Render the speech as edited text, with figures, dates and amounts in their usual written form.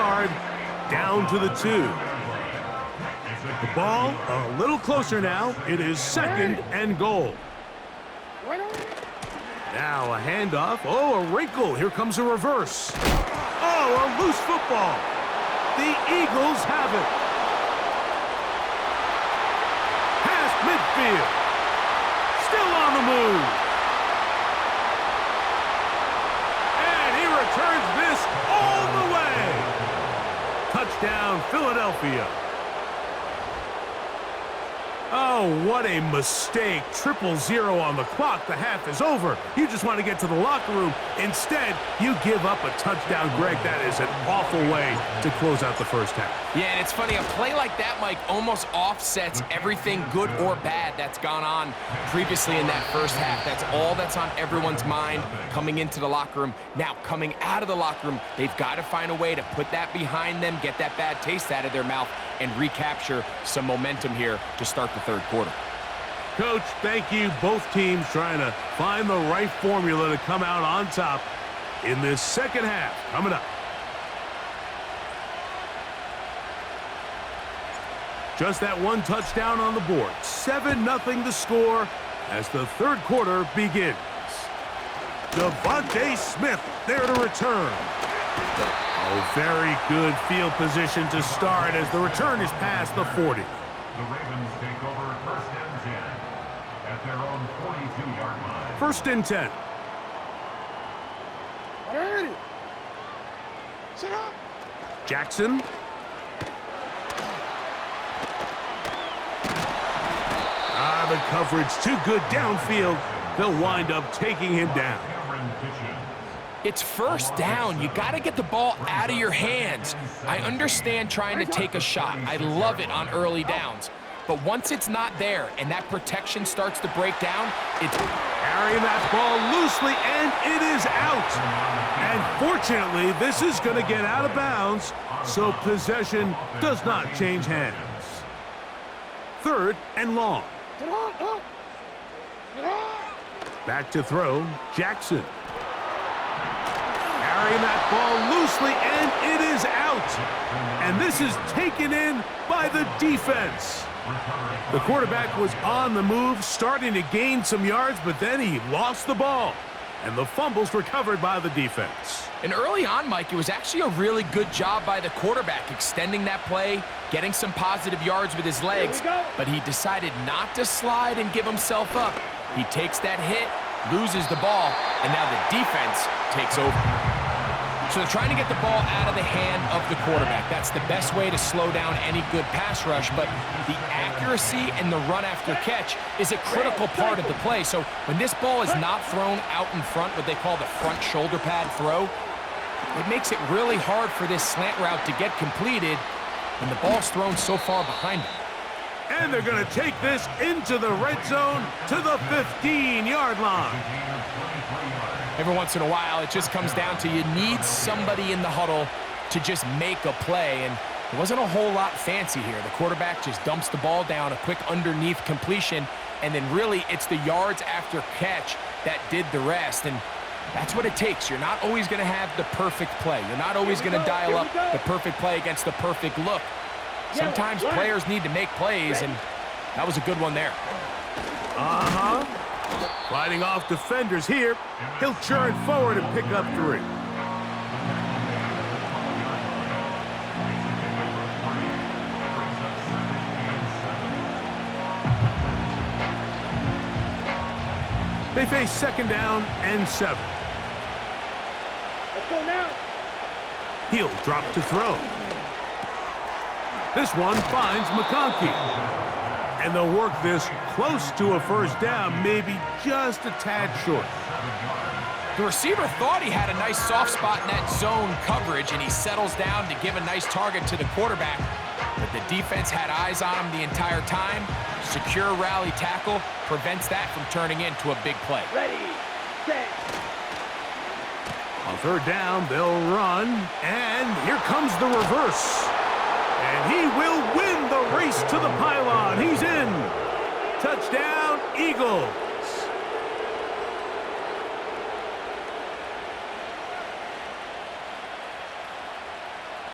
yard, down to the 2. The ball a little closer now. It is 2nd and goal. Now a handoff. Oh, a wrinkle. Here comes a reverse. Oh, a loose football. The Eagles have it. Past midfield. Still on the move. And he returns this all the way. Touchdown, Philadelphia. Oh, what a mistake. 0-0 on the clock. The half is over. You just want to get to the locker room. Instead, you give up a touchdown, Greg. That is an awful way to close out the first half. Yeah, and it's funny, a play like that, Mike, almost offsets everything good or bad that's gone on previously in that first half. That's all that's on everyone's mind coming into the locker room. Now, coming out of the locker room, they've got to find a way to put that behind them, get that bad taste out of their mouth, and recapture some momentum here to start the third quarter. Coach, thank you. Both teams trying to find the right formula to come out on top in this second half. Coming up. Just that one touchdown on the board. 7-0 the score as the third quarter begins. Devontae Smith there to return. Oh, very good field position to start as the return is past the 40. The Ravens take over 1st and 10 at their own 42-yard line. 1st and 10. Sit up. Jackson. The coverage too good downfield. They'll wind up taking him down. It's 1st down. You got to get the ball out of your hands. I understand trying to take a shot. I love it on early downs. But once it's not there and that protection starts to break down, it's carrying that ball loosely, and it is out. And fortunately, this is going to get out of bounds, so possession does not change hands. 3rd and long. Back to throw, Jackson. Carrying that ball loosely, and it is out. And this is taken in by the defense. The quarterback was on the move, starting to gain some yards, but then he lost the ball. And the fumble's recovered by the defense. And early on, Mike, it was actually a really good job by the quarterback, extending that play, getting some positive yards with his legs, but he decided not to slide and give himself up. He takes that hit, loses the ball, and now the defense takes over. So they're trying to get the ball out of the hand of the quarterback. That's the best way to slow down any good pass rush, but the accuracy and the run after catch is a critical part of the play. So when this ball is not thrown out in front, what they call the front shoulder pad throw, it makes it really hard for this slant route to get completed when the ball's thrown so far behind them. And they're going to take this into the red zone to the 15-yard line. Every once in a while, it just comes down to you need somebody in the huddle to just make a play, and it wasn't a whole lot fancy here. The quarterback just dumps the ball down, a quick underneath completion, and then really it's the yards after catch that did the rest, and that's what it takes. You're not always going to have the perfect play. You're not always going to dial up the perfect play against the perfect look. Sometimes players need to make plays, and that was a good one there. Fighting off defenders here. He'll churn forward and pick up 3. They face 2nd down and 7. Let's go now. He'll drop to throw. This one finds McConkey. And they'll work this close to a 1st down, maybe just a tad short. The receiver thought he had a nice soft spot in that zone coverage, and he settles down to give a nice target to the quarterback. But the defense had eyes on him the entire time. Secure rally tackle prevents that from turning into a big play. Ready, set. On 3rd down, they'll run, and here comes the reverse. And he will win the race to the pylon. He's in. Touchdown, Eagles.